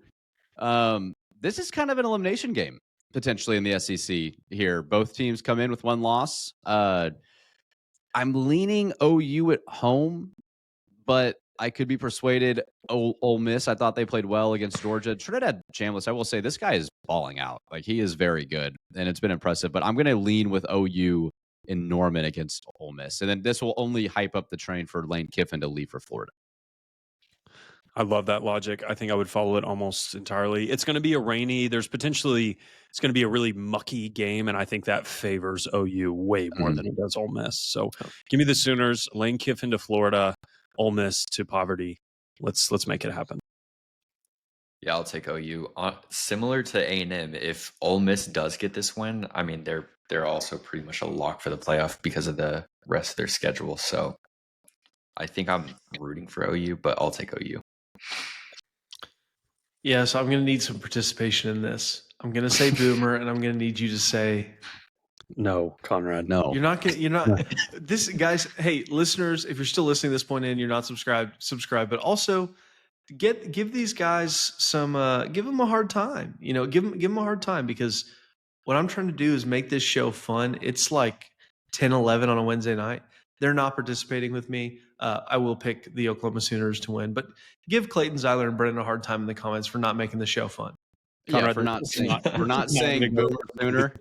This is kind of an elimination game potentially in the SEC here. Both teams come in with 1 loss. I'm leaning OU at home, but I could be persuaded Ole Miss. I thought they played well against Georgia. Trinidad Chambliss, I will say, this guy is balling out. Like, he is very good, and it's been impressive. But I'm going to lean with OU in Norman against Ole Miss. And then this will only hype up the train for Lane Kiffin to leave for Florida. I love that logic. I think I would follow it almost entirely. It's going to be a rainy. It's going to be a really mucky game, and I think that favors OU way more than it does Ole Miss. So give me the Sooners, Lane Kiffin to Florida, Ole Miss to poverty. Let's make it happen. Yeah, I'll take OU. Similar to A&M, if Ole Miss does get this win, I mean, they're also pretty much a lock for the playoff because of the rest of their schedule. So I think I'm rooting for OU, but I'll take OU. Yeah, so I'm going to need some participation in this. I'm going to say Boomer, and I'm going to need you to say no, Conrad. No, you're not. This, guys. Hey, listeners, if you're still listening to this point in, you're not subscribe. But also, give these guys some. Give them a hard time. Give them a hard time, because what I'm trying to do is make this show fun. It's like 10, 11 on a Wednesday night. They're not participating with me. I will pick the Oklahoma Sooners to win, but give Clayton, Zyler, and Brennan a hard time in the comments for not making the show fun. Conrad, we're not saying Boomer Sooner.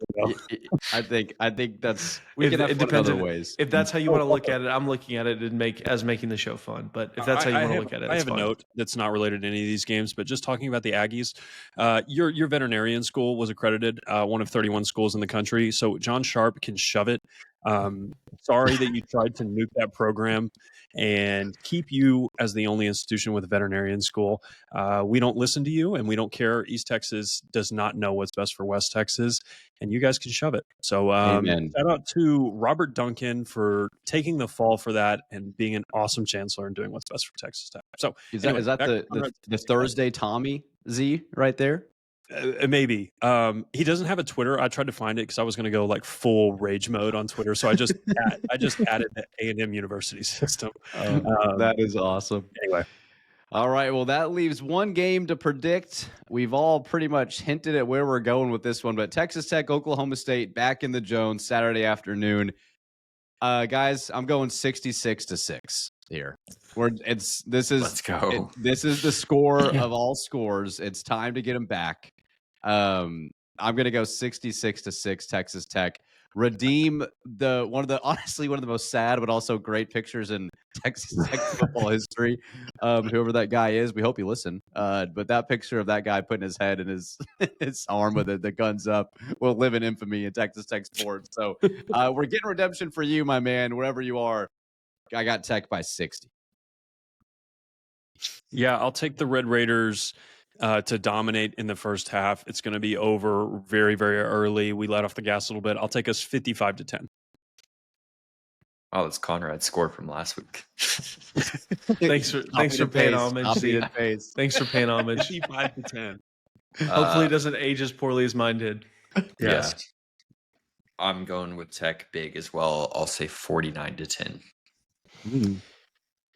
I think that's we can have fun other ways. If that's how you want to look at it, I'm looking at it as making the show fun. But if that's how you want to look at it, I have a note that's not related to any of these games, but just talking about the Aggies. Your veterinarian school was accredited, one of 31 schools in the country, so John Sharp can shove it. Sorry that you tried to nuke that program and keep you as the only institution with a veterinarian school. We don't listen to you, and we don't care. East Texas does not know what's best for West Texas, and you guys can shove it. So shout out to Robert Duncan for taking the fall for that and being an awesome chancellor and doing what's best for Texas Tech. So is that the Thursday Tommy Z right there? Maybe. He doesn't have a Twitter. I tried to find it because I was going to go like full rage mode on Twitter. So I just added the A&M University system. That is awesome. Anyway. All right. Well, that leaves one game to predict. We've all pretty much hinted at where we're going with this one, but Texas Tech, Oklahoma State, back in the Jones Saturday afternoon. Guys, I'm going 66-6 here. Let's go. This is the score of all scores. It's time to get them back. I'm going to go 66-6 Texas Tech. Redeem one of the most sad but also great pictures in Texas Tech football history. Whoever that guy is, we hope you listen. But that picture of that guy putting his head in his arm with the guns up will live in infamy in Texas Tech sports. So we're getting redemption for you, my man, wherever you are. I got Tech by 60. Yeah, I'll take the Red Raiders to dominate in the first half. It's going to be over very, very early. We let off the gas a little bit. I'll take us 55-10. Oh, it's Conrad's score from last week. Thanks for paying homage. Thanks for paying homage. 55-10. Hopefully it doesn't age as poorly as mine did. Yes. I'm going with Tech big as well. I'll say 49-10.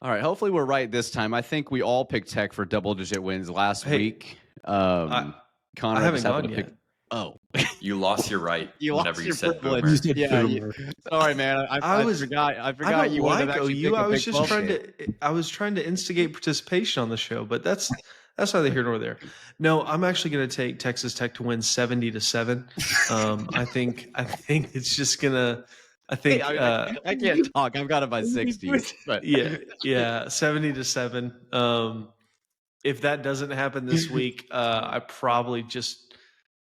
All right. Hopefully we're right this time. I think we all picked Tech for double-digit wins last week. Conrad I haven't gone yet. Oh, you lost your right. You lost your said privilege. Boomer. Sorry, man. I forgot you wanted to actually pick I was a just trying to instigate participation on the show, but that's neither here nor there. No, I'm actually going to take Texas Tech to win 70-7. I think it's just gonna. I think I can't talk. I've got it by 60. But. Yeah, 70-7. If that doesn't happen this week, I probably just,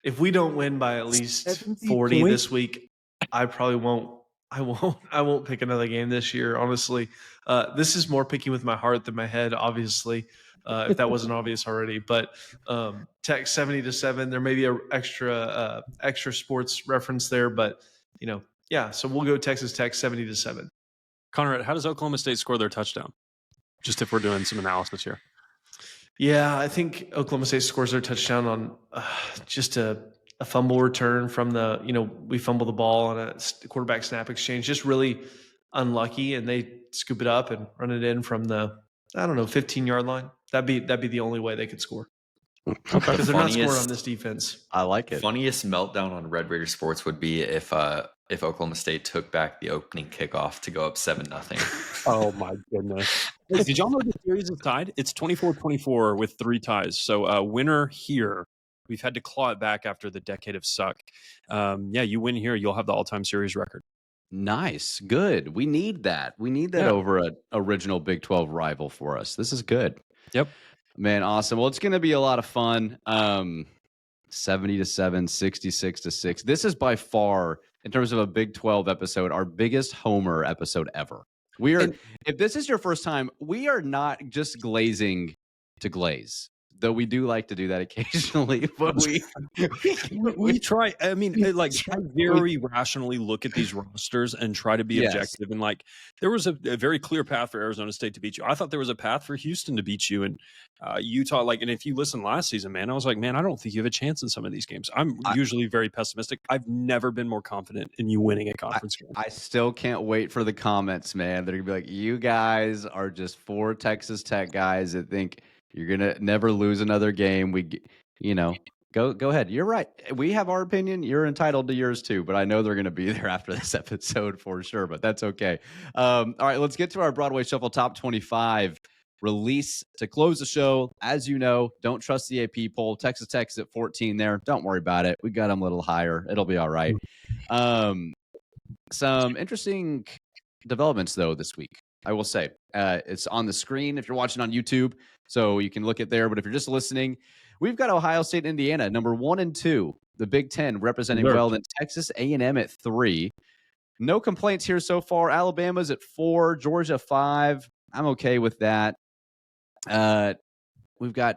if we don't win by at least 40 this week, I probably won't. I won't pick another game this year. Honestly, this is more picking with my heart than my head. Obviously, if that wasn't obvious already. But Tech 70-7. There may be a extra sports reference there, but yeah. So we'll go Texas Tech 70-7. Conrad, how does Oklahoma State score their touchdown? Just if we're doing some analysis here. Yeah, I think Oklahoma State scores their touchdown on just a fumble return from we fumble the ball on a quarterback snap exchange. Just really unlucky, and they scoop it up and run it in from the 15-yard line. That'd be the only way they could score. Because they're not scoring on this defense. I like it. Funniest meltdown on Red Raider Sports would be if Oklahoma State took back the opening kickoff to go up 7-0. Oh my goodness! Hey, did y'all know the series is tied? It's 24-24 with 3 ties. So winner here. We've had to claw it back after the decade of suck. You win here, you'll have the all-time series record. Nice, good. We need that. Over an original Big 12 rival for us. This is good. Yep. Man, awesome. Well, it's going to be a lot of fun. 70-7, 66-6. This is by far, in terms of a Big 12 episode, our biggest Homer episode ever. If this is your first time, we are not just glazing to glaze, though we do like to do that occasionally. But we try. I mean, I very rationally look at these rosters and try to be objective. And there was a very clear path for Arizona State to beat you. I thought there was a path for Houston to beat you, and Utah. And if you listen last season, man, I was like, man, I don't think you have a chance in some of these games. I'm usually very pessimistic. I've never been more confident in you winning a conference game. I still can't wait for the comments, man. They're gonna be like, you guys are just 4 Texas Tech guys that think you're going to never lose another game. Go ahead. You're right. We have our opinion. You're entitled to yours too, but I know they're going to be there after this episode for sure, but that's okay. All right, let's get to our Broadway Shuffle Top 25 release to close the show. As you know, don't trust the AP poll. Texas Tech's at 14 there. Don't worry about it. We got them a little higher. It'll be all right. Some interesting developments, though, this week. I will say it's on the screen if you're watching on YouTube, so you can look at there. But if you're just listening, we've got Ohio State and Indiana, number 1 and 2, the Big Ten representing well, then Texas A&M at 3. no complaints here so far. Alabama's at 4, Georgia 5. I'm okay with that. We've got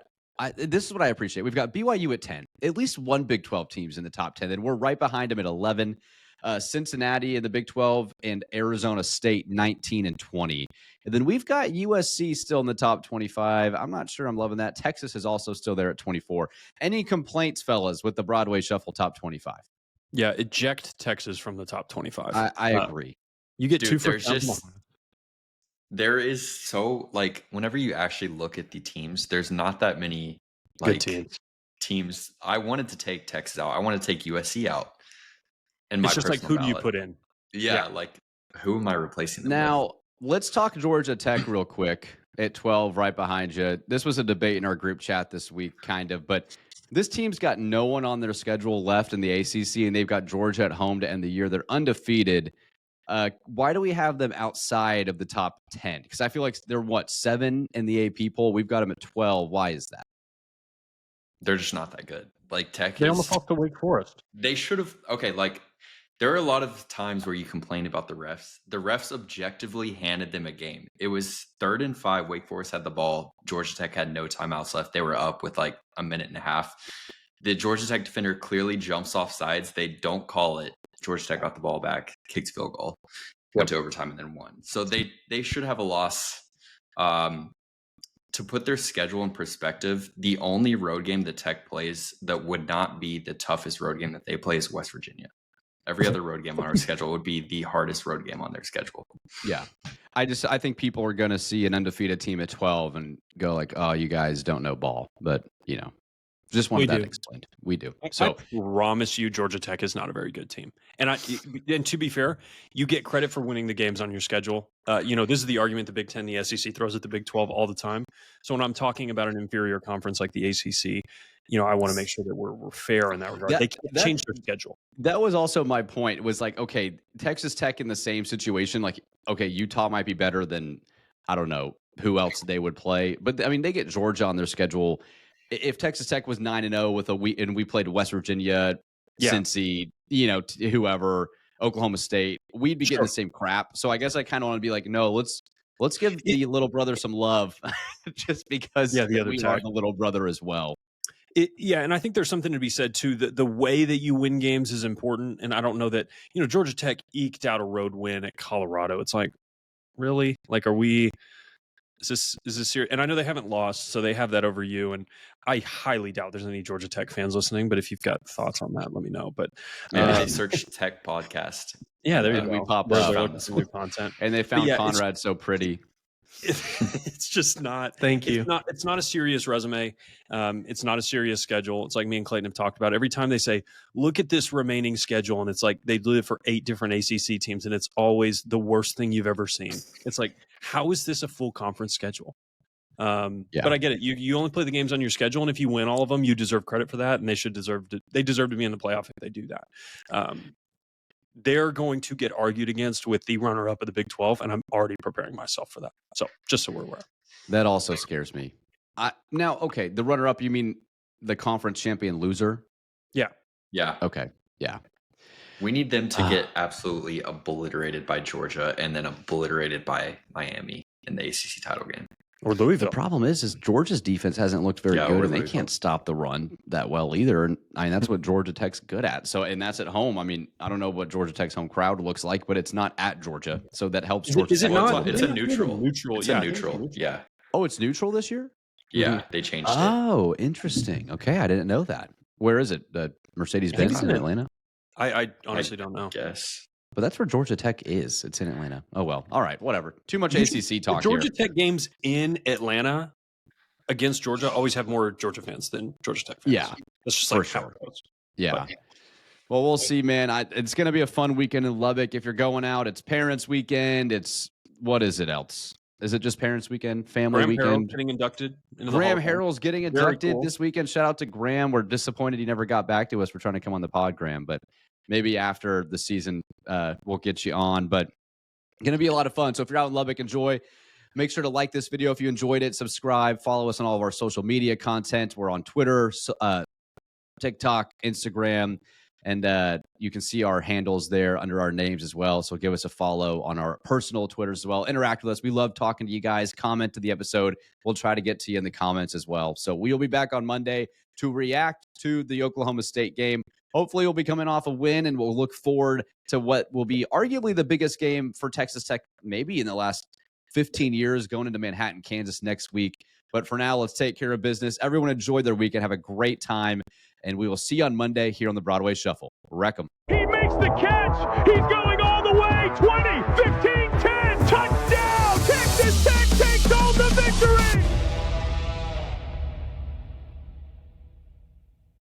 this is what I appreciate. We've got BYU at 10. At least one Big 12 team's in the top 10. Then we're right behind them at 11. Cincinnati in the Big 12 and Arizona State 19 and 20. And then we've got USC still in the top 25. I'm not sure I'm loving that. Texas is also still there at 24. Any complaints, fellas, with the Broadway Shuffle top 25? Yeah, eject Texas from the top 25. I agree. You get two for there is so like whenever you actually look at the teams, there's not that many like good teams. I wanted to take Texas out. I want to take USC out. And it's just like who do you put in? Yeah, like who am I replacing them now? with? Let's talk Georgia Tech real quick at 12, right behind you. This was a debate in our group chat this week, kind of, but this team's got no one on their schedule left in the ACC, and they've got Georgia at home to end the year. They're undefeated. Why do we have them outside of the top 10? Because I feel like they're, 7 in the AP poll? We've got them at 12. Why is that? They're just not that good. Like they almost lost to Wake Forest. They should have. Okay, like there are a lot of times where you complain about the refs. The refs objectively handed them a game. It was 3rd and 5. Wake Forest had the ball. Georgia Tech had no timeouts left. They were up with like a minute and a half. The Georgia Tech defender clearly jumps off sides. They don't call it. Georgia Tech got the ball back, kicked field goal, went to overtime, and then won. So they should have a loss. To put their schedule in perspective, the only road game that Tech plays that would not be the toughest road game that they play is West Virginia. Every other road game on our schedule would be the hardest road game on their schedule. Yeah. I think people are going to see an undefeated team at 12 and go like, oh, you guys don't know ball. But, just wanted that explained. We do. So I promise you, Georgia Tech is not a very good team. And to be fair, you get credit for winning the games on your schedule. This is the argument the Big Ten, the SEC throws at the Big 12 all the time. So when I'm talking about an inferior conference like the ACC, I want to make sure that we're fair in that regard. They can't change their schedule. That was also my point. It was like, okay, Texas Tech in the same situation. Like, okay, Utah might be better than, I don't know who else they would play. But I mean, they get Georgia on their schedule. If Texas Tech was 9-0 with and we played West Virginia, Cincy, whoever, Oklahoma State, we'd be getting the same crap. So I guess I kind of want to be like, no, let's give the little brother some love, just because we are the little brother as well. And I think there's something to be said too. The way that you win games is important, and I don't know that Georgia Tech eked out a road win at Colorado. It's like, really? Like, are we? Is this serious? And I know they haven't lost, so they have that over you. And I highly doubt there's any Georgia Tech fans listening. But if you've got thoughts on that, let me know. But maybe search Tech podcast. Yeah, there you go. We pop up some new content, and they found Conrad so pretty. It's just not. Thank you. It's not a serious resume. It's not a serious schedule. It's like me and Clayton have talked about. Every time they say, "Look at this remaining schedule," and it's like they live for 8 different ACC teams, and it's always the worst thing you've ever seen. It's like, how is this a full conference schedule? But I get it. You only play the games on your schedule, and if you win all of them, you deserve credit for that, and they deserve to be in the playoff if they do that. They're going to get argued against with the runner-up of the Big 12, and I'm already preparing myself for that. So just so we're aware. That also scares me. The runner-up, you mean the conference champion loser? Yeah. Yeah. Okay. Yeah. We need them to get absolutely obliterated by Georgia and then obliterated by Miami in the ACC title game. Or Louisville. The problem is Georgia's defense hasn't looked very good, and they can't stop the run that well either. And I mean, that's what Georgia Tech's good at. So, and that's at home. I mean, I don't know what Georgia Tech's home crowd looks like, but it's not at Georgia, so that helps. Georgia Is it Tech. not? It's a neutral. It's a neutral. Yeah. Oh, it's neutral this year? Yeah, they changed it. Oh, interesting. Okay, I didn't know that. Where is it? The Mercedes-Benz in Atlanta? I honestly don't know. Yes. But that's where Georgia Tech is. It's in Atlanta. Oh, well. All right. Whatever. Too much ACC talk here. Georgia Tech games in Atlanta against Georgia always have more Georgia fans than Georgia Tech fans. Yeah. That's just for how it goes. Yeah. But, well, we'll see, man. It's going to be a fun weekend in Lubbock. If you're going out, it's Parents Weekend. What is it else? Is it just Parents Weekend, Family Graham Weekend? Harrell's getting inducted. Graham Harrell's getting inducted cool. this weekend. Shout out to Graham. We're disappointed he never got back to us. We're trying to come on the pod, Graham, but maybe after the season, we'll get you on. But going to be a lot of fun. So if you're out in Lubbock, enjoy. Make sure to like this video if you enjoyed it. Subscribe. Follow us on all of our social media content. We're on Twitter, TikTok, Instagram. And you can see our handles there under our names as well. So give us a follow on our personal Twitters as well. Interact with us. We love talking to you guys. Comment to the episode. We'll try to get to you in the comments as well. So we'll be back on Monday to react to the Oklahoma State game. Hopefully we'll be coming off a win, and we'll look forward to what will be arguably the biggest game for Texas Tech maybe in the last 15 years, going into Manhattan, Kansas next week. But for now, let's take care of business. Everyone enjoy their weekend. Have a great time. And we will see you on Monday here on the Broadway Shuffle. Wreck 'em. He makes the catch. He's going all the way. 20, 15.